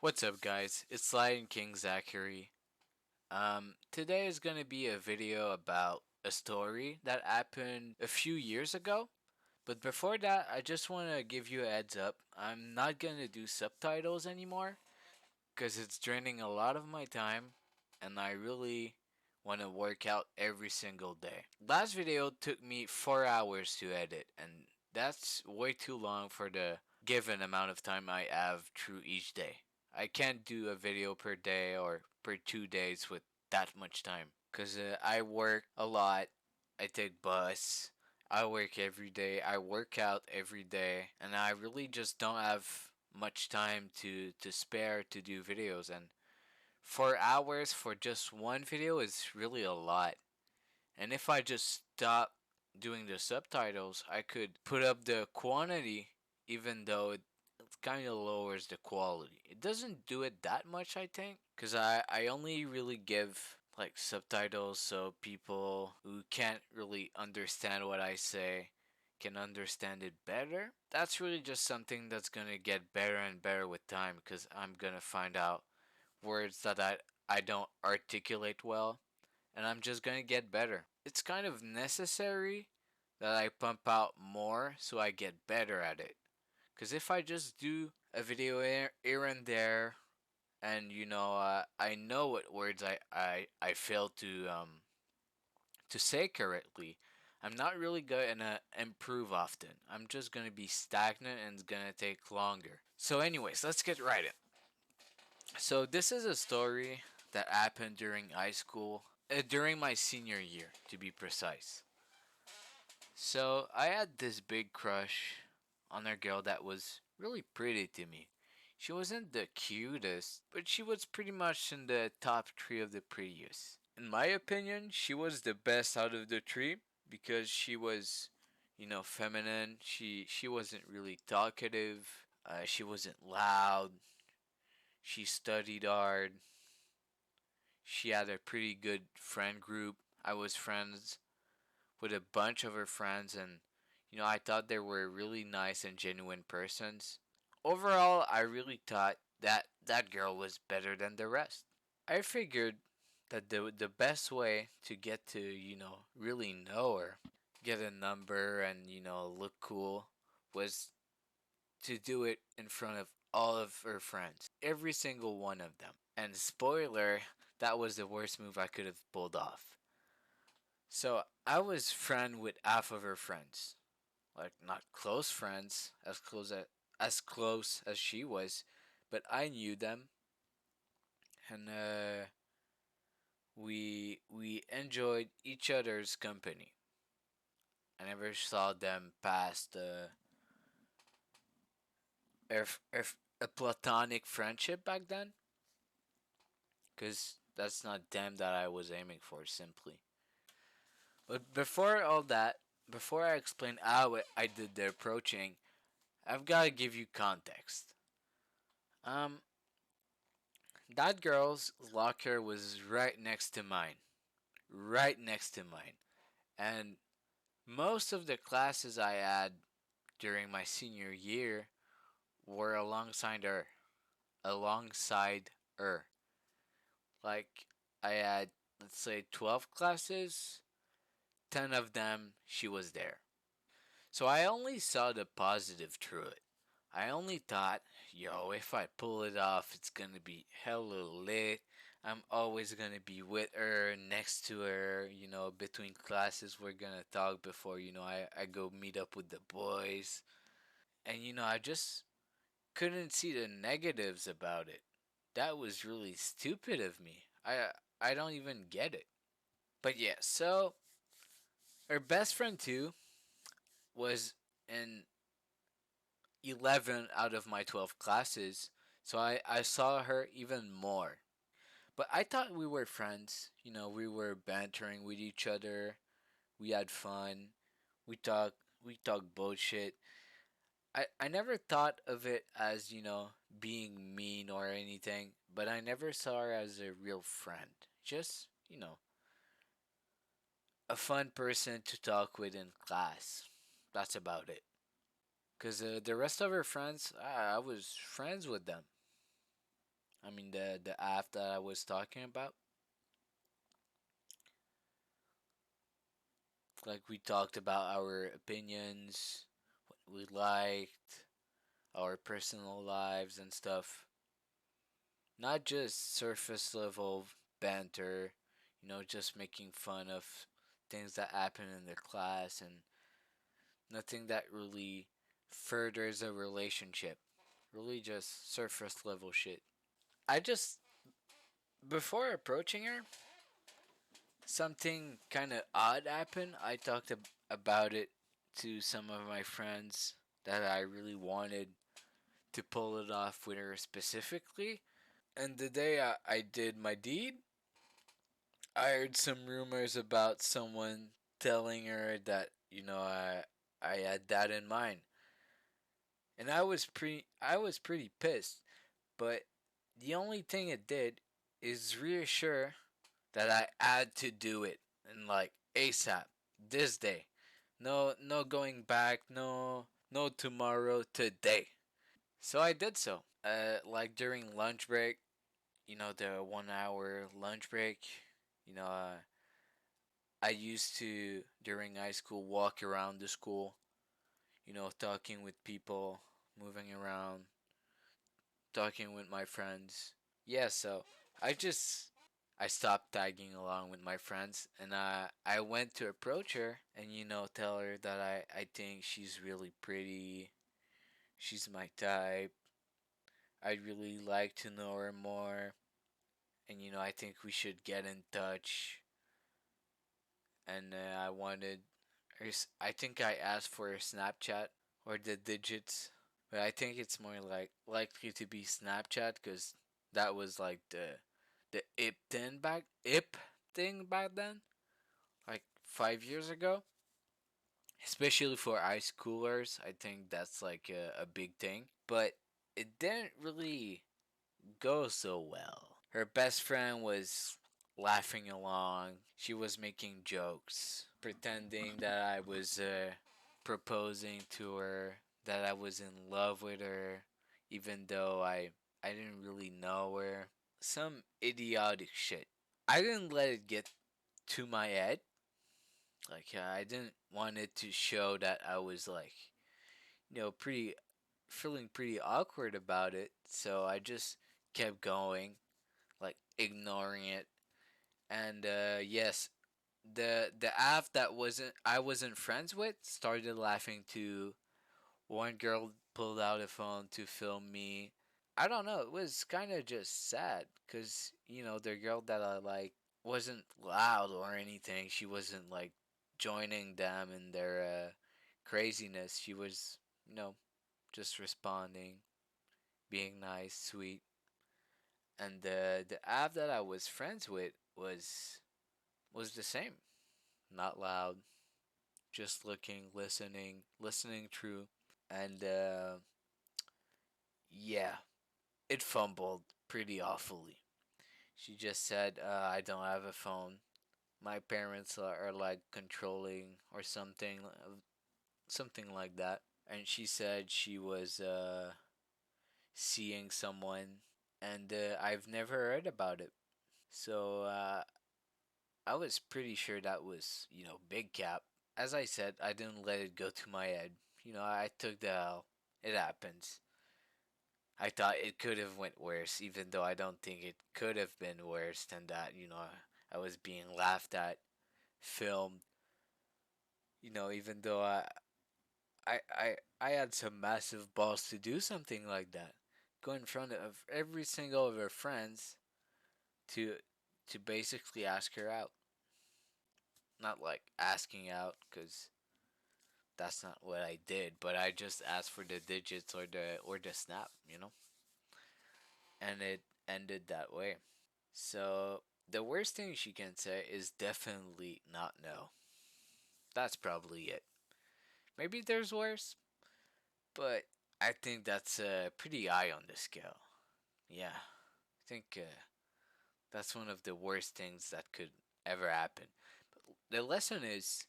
What's up, guys? It's Lion King Zachary. Today is gonna be a video about a story that happened a few years ago. But before that, I just want to give you a heads up. I'm not gonna do subtitles anymore because it's draining a lot of my time, and I really want to work out every single day. Last video took me 4 hours to edit, and that's way too long for the given amount of time I have through each day. I can't do a video per day or per 2 days with that much time because I work a lot. I take bus. I work every day. I work out every day, and I really just don't have much time to spare to do videos. And 4 hours for just one video is really a lot. And if I just stop doing the subtitles, I could put up the quantity, even though it kind of lowers the quality. It doesn't do it that much, I think, because I only really give like subtitles so people who can't really understand what I say can understand it better. That's really just something that's gonna get better and better with time because I'm gonna find out words that I don't articulate well, and I'm just gonna get better. It's kind of necessary that I pump out more so I get better at it. Because if I just do a video here and there, and I know what words I fail to say correctly, I'm not really gonna improve often. I'm just gonna be stagnant and it's gonna take longer. So, anyways, let's get right in. So, this is a story that happened during high school, during my senior year, to be precise. So, I had this big crush on a girl that was really pretty to me. She wasn't the cutest, but she was pretty much in the top three of the prettiest. In my opinion, she was the best out of the three because she was, feminine. She wasn't really talkative. She wasn't loud. She studied hard. She had a pretty good friend group. I was friends with a bunch of her friends, and I thought they were really nice and genuine persons. Overall, I really thought that that girl was better than the rest. I figured that the best way to get to, really know her, get a number and, look cool was to do it in front of all of her friends, every single one of them. And spoiler, that was the worst move I could have pulled off. So I was friend with half of her friends, like not close friends, as close as she was, but I knew them, and we enjoyed each other's company. I never saw them past a platonic friendship back then, because that's not them that I was aiming for simply. But before all that, before I explain how I did the approaching, I've got to give you context. Um, that girl's locker was right next to mine. Right next to mine. And most of the classes I had during my senior year were alongside her. Alongside her. Like, I had, let's say, 12 classes, 10 of them, she was there. So I only saw the positive through it. I only thought, yo, if I pull it off, it's gonna be hella lit. I'm always gonna be with her, next to her, between classes, we're gonna talk before, I go meet up with the boys. And, I just couldn't see the negatives about it. That was really stupid of me. I don't even get it. But yeah, so her best friend too was in 11 out of my 12 classes, so I saw her even more. But I thought we were friends. We were bantering with each other. We had fun. We talk bullshit. I never thought of it as, being mean or anything, but I never saw her as a real friend. Just, a fun person to talk with in class. That's about it. Because the rest of her friends, I was friends with them. I mean the app that I was talking about. Like we talked about our opinions, what we liked, our personal lives and stuff. Not just surface level banter, just making fun of things that happen in the class and nothing that really furthers a relationship. Really just surface level shit. I just, before approaching her, something kind of odd happened. I talked about it to some of my friends that I really wanted to pull it off with her specifically. And the day I did my deed, I heard some rumors about someone telling her that, I had that in mind. And I was pretty pissed, but the only thing it did is reassure that I had to do it and like ASAP this day. No going back, no tomorrow, today. So I did so. Like during lunch break, the 1 hour lunch break, you know, uh, I used to during high school walk around the school, talking with people, moving around, talking with my friends. Yeah, so I just I stopped tagging along with my friends and I went to approach her and tell her that I think she's really pretty. She's my type. I'd really like to know her more and I think we should get in touch and I wanted I think I asked for her Snapchat or the digits, but I think it's more like likely to be Snapchat because that was like the ip thing back then, like 5 years ago. Especially for high schoolers, I think that's like a big thing. But it didn't really go so well. Her best friend was laughing along. She was making jokes, pretending that I was proposing to her, that I was in love with her, even though I didn't really know her. Some idiotic shit. I didn't let it get to my head. Like I didn't want it to show that I was like, pretty feeling pretty awkward about it. So I just kept going, like ignoring it. And yes, the app that wasn't I wasn't friends with started laughing too. One girl pulled out a phone to film me. I don't know. It was kind of just sad because the girl that I like wasn't loud or anything. She wasn't like joining them in their craziness. She was, just responding, being nice, sweet. And the app that I was friends with was the same. Not loud, just looking, listening through. And yeah, it fumbled pretty awfully. She just said, I don't have a phone. My parents are like controlling or something like that. And she said she was seeing someone, and I've never heard about it. So I was pretty sure that was, big cap. As I said, I didn't let it go to my head. I took the L. It happens. I thought it could have went worse, even though I don't think it could have been worse than that. I was being laughed at, filmed. Even though I had some massive balls to do something like that, go in front of every single of her friends to to basically ask her out. Not like asking out, cause that's not what I did. But I just asked for the digits or the snap, and it ended that way. So the worst thing she can say is definitely not no. That's probably it. Maybe there's worse, but I think that's pretty high on the scale. Yeah, I think that's one of the worst things that could ever happen. But the lesson is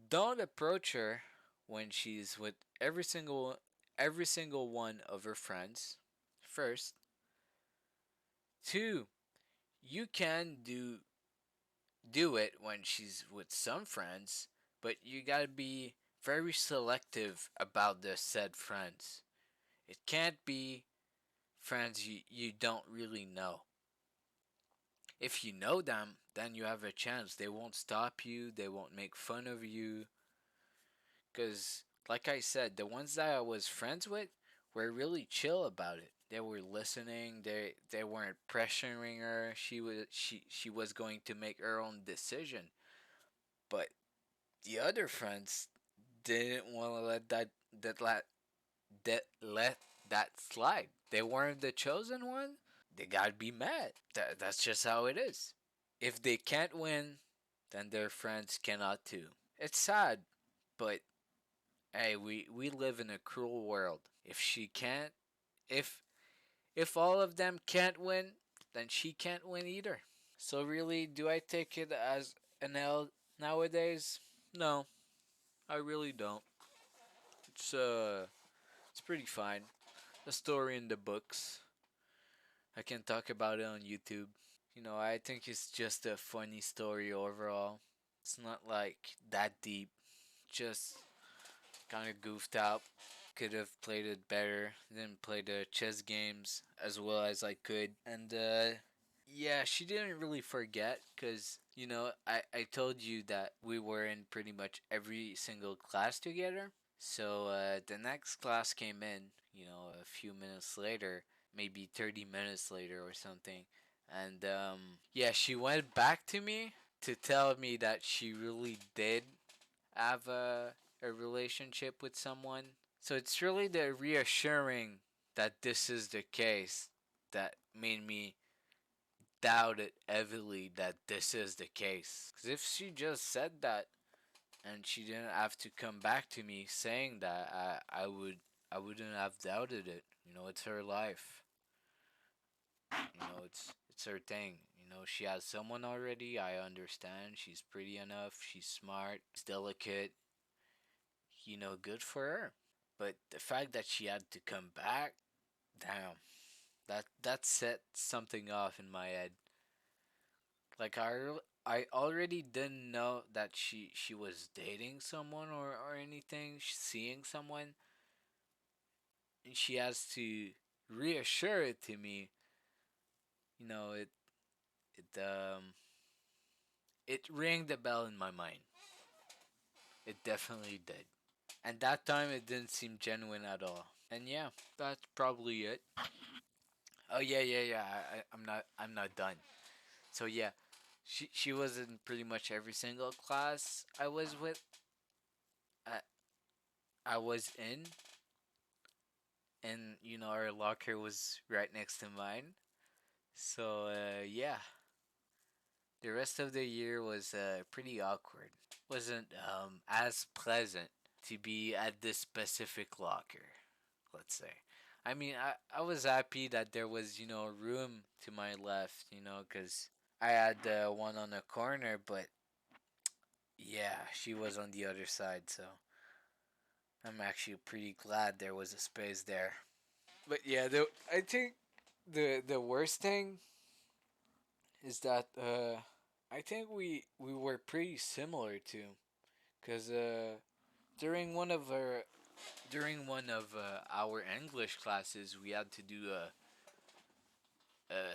don't approach her when she's with every single one of her friends first, Two, you can do it when she's with some friends, but you gotta be very selective about the said friends. It can't be friends you don't really know. If you know them, then you have a chance. They won't stop you, they won't make fun of you. Because, like I said, the ones that I was friends with were really chill about it. They were listening. They weren't pressuring her. She was going to make her own decision. But the other friends didn't want to that let let that slide. They weren't the chosen one. They gotta be mad. That's just how it is. If they can't win, then their friends cannot too. It's sad, but hey, we live in a cruel world. If she can't, if if all of them can't win, then she can't win either. So really, do I take it as an L nowadays? No, I really don't. It's it's pretty fine. A story in the books. I can talk about it on YouTube. I think it's just a funny story overall. It's not like that deep. Just kind of goofed out. Could have played it better. Didn't play the chess games as well as I could. And yeah, she didn't really forget because, I told you that we were in pretty much every single class together. So the next class came in, a few minutes later, maybe 30 minutes later or something. And yeah, she went back to me to tell me that she really did have a relationship with someone. So it's really the reassuring that this is the case that made me doubt it heavily that this is the case. Because if she just said that and she didn't have to come back to me saying that, I wouldn't have doubted it. It's her life. It's her thing. She has someone already. I understand. She's pretty enough. She's smart. She's delicate. Good for her. But the fact that she had to come back, damn, that set something off in my head. Like I already didn't know that she was dating someone or anything, seeing someone, and she has to reassure it to me. You know, it rang the bell in my mind. It definitely did. And that time it didn't seem genuine at all. And yeah, that's probably it. Oh yeah, yeah, yeah. I'm not done. So yeah, she was in pretty much every single class I was with. I, I was in, and our locker was right next to mine. So yeah, the rest of the year was pretty awkward. Wasn't as pleasant to be at this specific locker. Let's say. I mean, I was happy that there was room to my left. Because I had one on the corner, but yeah, she was on the other side, so I'm actually pretty glad there was a space there. But yeah, I think the worst thing is that I think we were pretty similar too, cause during one of our our English classes we had to do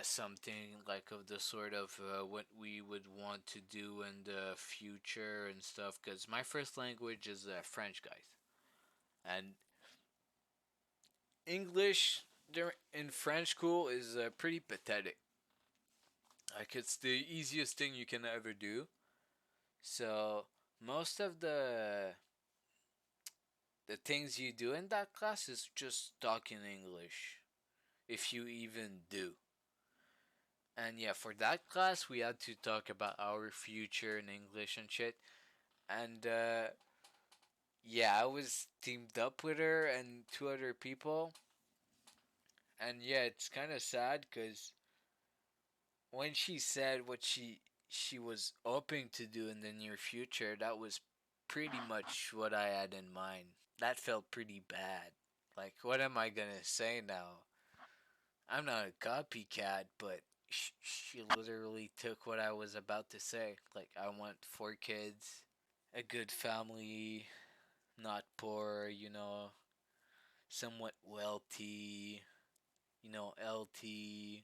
something like of the sort of what we would want to do in the future and stuff. Cause my first language is French, guys, and English in French school is pretty pathetic. Like it's the easiest thing you can ever do. So most of the things you do in that class is just talk in English, if you even do. And yeah, for that class we had to talk about our future in English and shit. And yeah, I was teamed up with her and two other people. And yeah, it's kind of sad because when she said what she was hoping to do in the near future, that was pretty much what I had in mind. That felt pretty bad. Like, what am I gonna say now? I'm not a copycat, but she literally took what I was about to say. Like, I want 4 kids, a good family, not poor, somewhat wealthy, LT.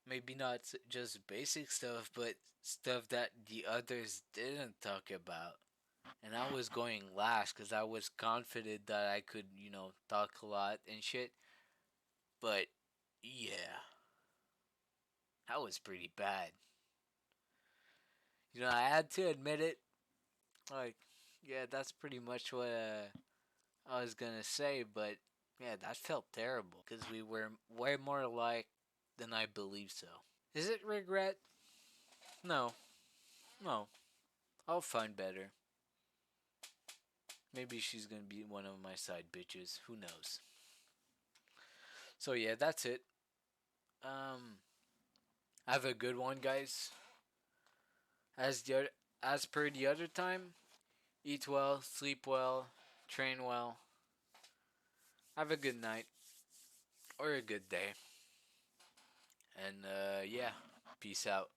Maybe not just basic stuff, but stuff that the others didn't talk about. And I was going last because I was confident that I could, talk a lot and shit. But yeah, that was pretty bad. I had to admit it. Like, yeah, that's pretty much what I was gonna say. But yeah, that felt terrible because we were way more alike than I believe so. Is it regret? No, no. I'll find better. Maybe she's gonna be one of my side bitches. Who knows? So yeah, that's it. Um, have a good one, guys. As per the other time, eat well, sleep well, train well. Have a good night or a good day. And yeah, peace out.